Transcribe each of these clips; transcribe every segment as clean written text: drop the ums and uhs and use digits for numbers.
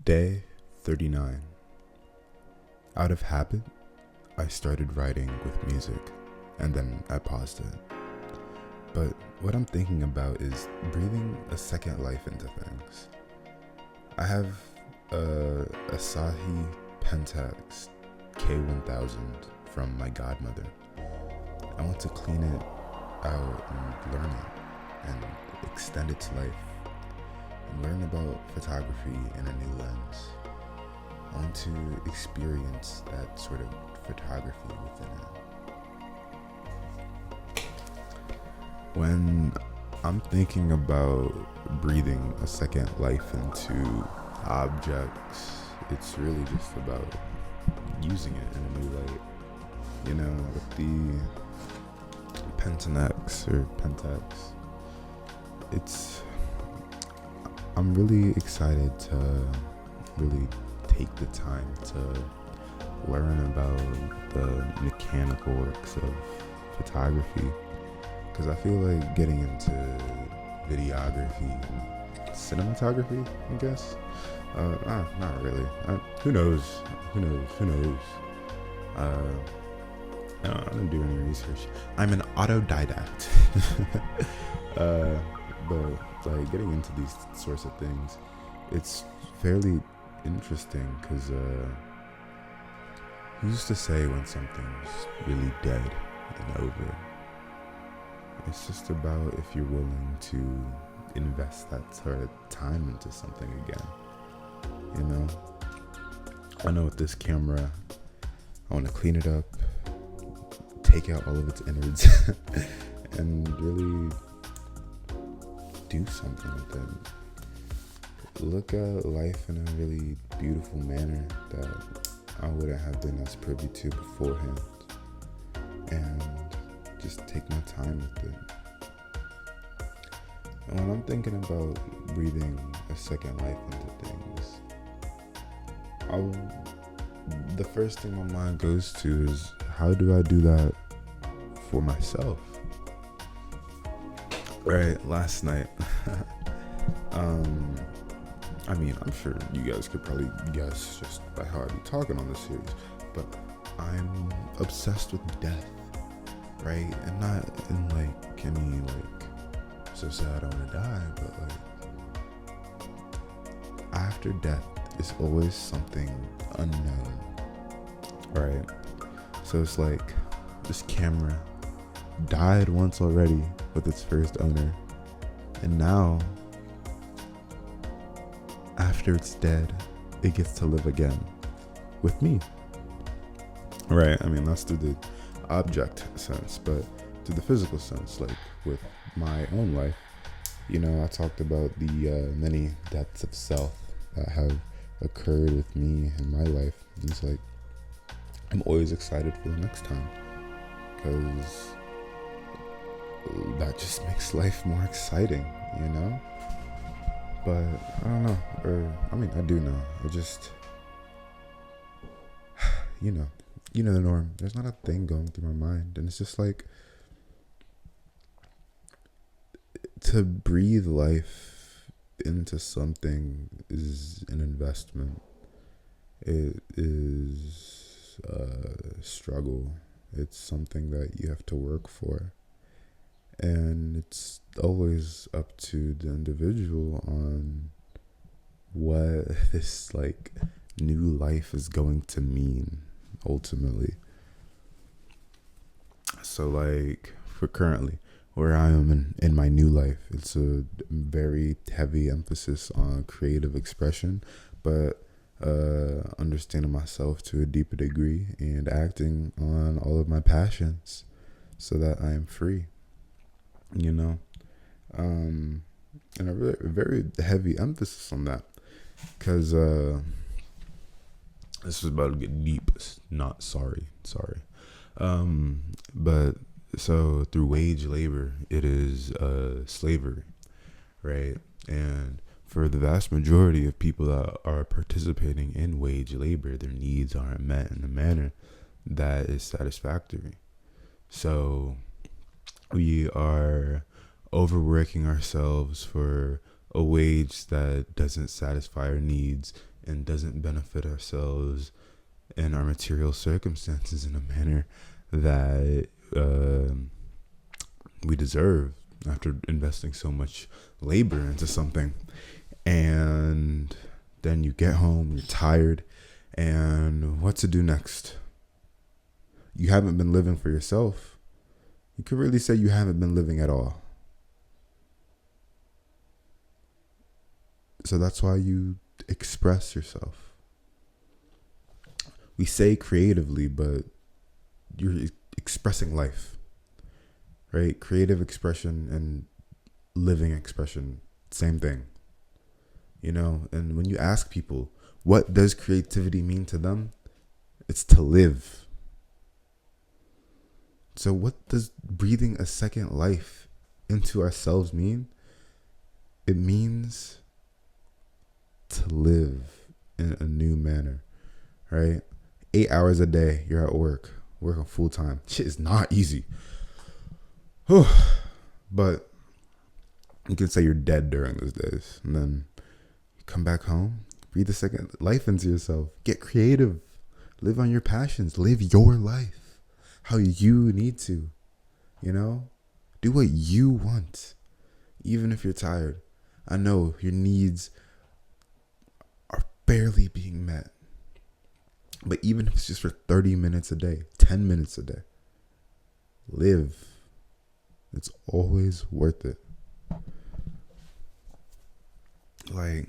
Day 39. Out of habit, I started writing with music, and then I paused it. But what I'm thinking about is breathing a second life into things. I have a Asahi Pentax K1000 from my godmother. I want to clean it out and learn it and extend its life and learn about photography in a new lens. I want to experience that sort of photography within it. When I'm thinking about breathing a second life into objects, it's really just about using it in a new light. You know, with the Pentax, I'm really excited to really take the time to learn about the mechanical works of photography, because I feel like getting into videography and cinematography, I guess. Not really. Who knows? I don't do any research. I'm an autodidact. But like getting into these sorts of things, it's fairly interesting because who's used to say when something's really dead and over? It's just about if you're willing to invest that sort of time into something again. You know, I know with this camera, I want to clean it up, take out all of its innards, and really do something with it. Look at life in a really beautiful manner that I wouldn't have been as privy to beforehand, and just take my time with it. And when I'm thinking about breathing a second life into things, the first thing my mind goes to is, how do I do that for myself? Right, last night, I'm sure you guys could probably guess just by how I be talking on this series, but I'm obsessed with death, right? And not in like any like so sad I want to die, but like after death is always something unknown, right? So it's like this camera died once already with its first owner, and now after it's dead, it gets to live again with me, right? I mean, that's through the object sense, but to the physical sense, like with my own life, you know, I talked about the many deaths of self that have occurred with me in my life. And it's like I'm always excited for the next time, because that just makes life more exciting, you know? But I don't know, I do know. It just, you know the norm. There's not a thing going through my mind, and it's just like, to breathe life into something is an investment. It is a struggle. It's something that you have to work for. And it's always up to the individual on what this like new life is going to mean ultimately. So like for currently where I am in my new life, it's a very heavy emphasis on creative expression, but understanding myself to a deeper degree and acting on all of my passions so that I am free, you know, and a very heavy emphasis on that, because this is about to get deep. Not sorry, but so through wage labor, it is slavery, right? And for the vast majority of people that are participating in wage labor, their needs aren't met in a manner that is satisfactory. So we are overworking ourselves for a wage that doesn't satisfy our needs and doesn't benefit ourselves and our material circumstances in a manner that we deserve after investing so much labor into something. And then you get home, you're tired, and what to do next? You haven't been living for yourself. You could really say you haven't been living at all. So that's why you express yourself. We say creatively, but you're expressing life, right? Creative expression and living expression, same thing. You know, and when you ask people, what does creativity mean to them? It's to live. So what does breathing a second life into ourselves mean? It means to live in a new manner, right? 8 hours a day, you're at work, working full time. Shit is not easy. But you can say you're dead during those days, and then you come back home, breathe a second life into yourself, get creative, live on your passions, live your life how you need to, you know? Do what you want, even if you're tired. I know your needs are barely being met, but even if it's just for 30 minutes a day, 10 minutes a day, live. It's always worth it. Like,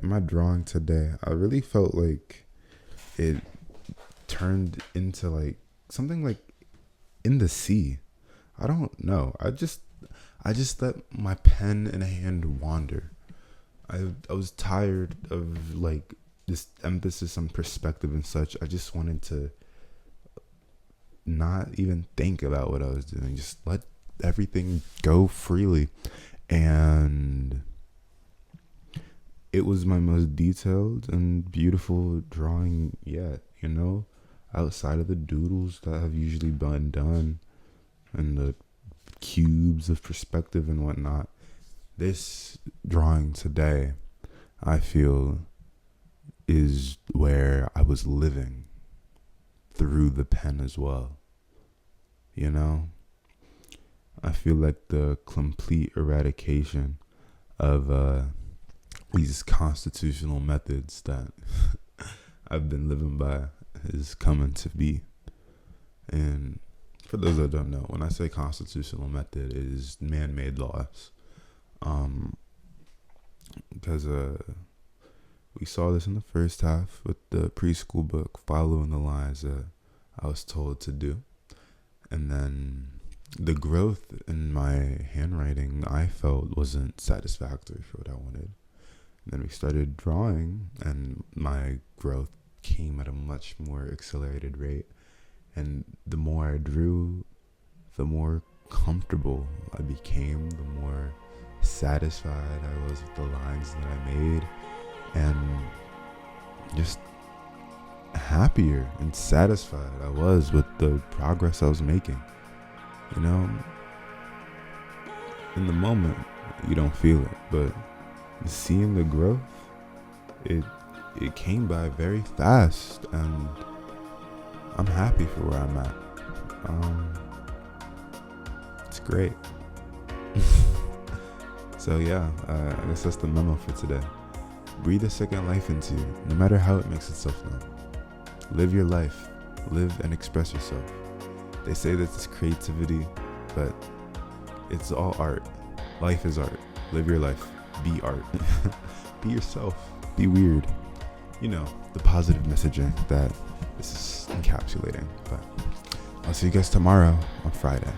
in my drawing today, I really felt like it turned into like something like in the sea. I don't know. I just let my pen and hand wander. I was tired of like this emphasis on perspective and such. I just wanted to not even think about what I was doing. Just let everything go freely. And it was my most detailed and beautiful drawing yet, you know? Outside of the doodles that have usually been done and the cubes of perspective and whatnot, this drawing today, I feel, is where I was living through the pen as well. You know? I feel like the complete eradication of these constitutional methods that I've been living by is coming to be. And for those that don't know, when I say constitutional method, it is man-made laws. Because we saw this in the first half with the preschool book, following the lines that I was told to do. And then the growth in my handwriting, I felt, wasn't satisfactory for what I wanted. And then we started drawing, and my growth came at a much more accelerated rate. And the more I drew, the more comfortable I became, the more satisfied I was with the lines that I made, and just happier and satisfied I was with the progress I was making. You know, in the moment you don't feel it, but seeing the growth, it came by very fast, and I'm happy for where I'm at. It's great. So yeah, I guess that's the memo for today. Breathe a second life into you, no matter how it makes itself known. Live your life. Live and express yourself. They say that it's creativity, but it's all art. Life is art. Live your life. Be art. Be yourself. Be weird. You know, the positive messaging that this is encapsulating. But I'll see you guys tomorrow on Friday.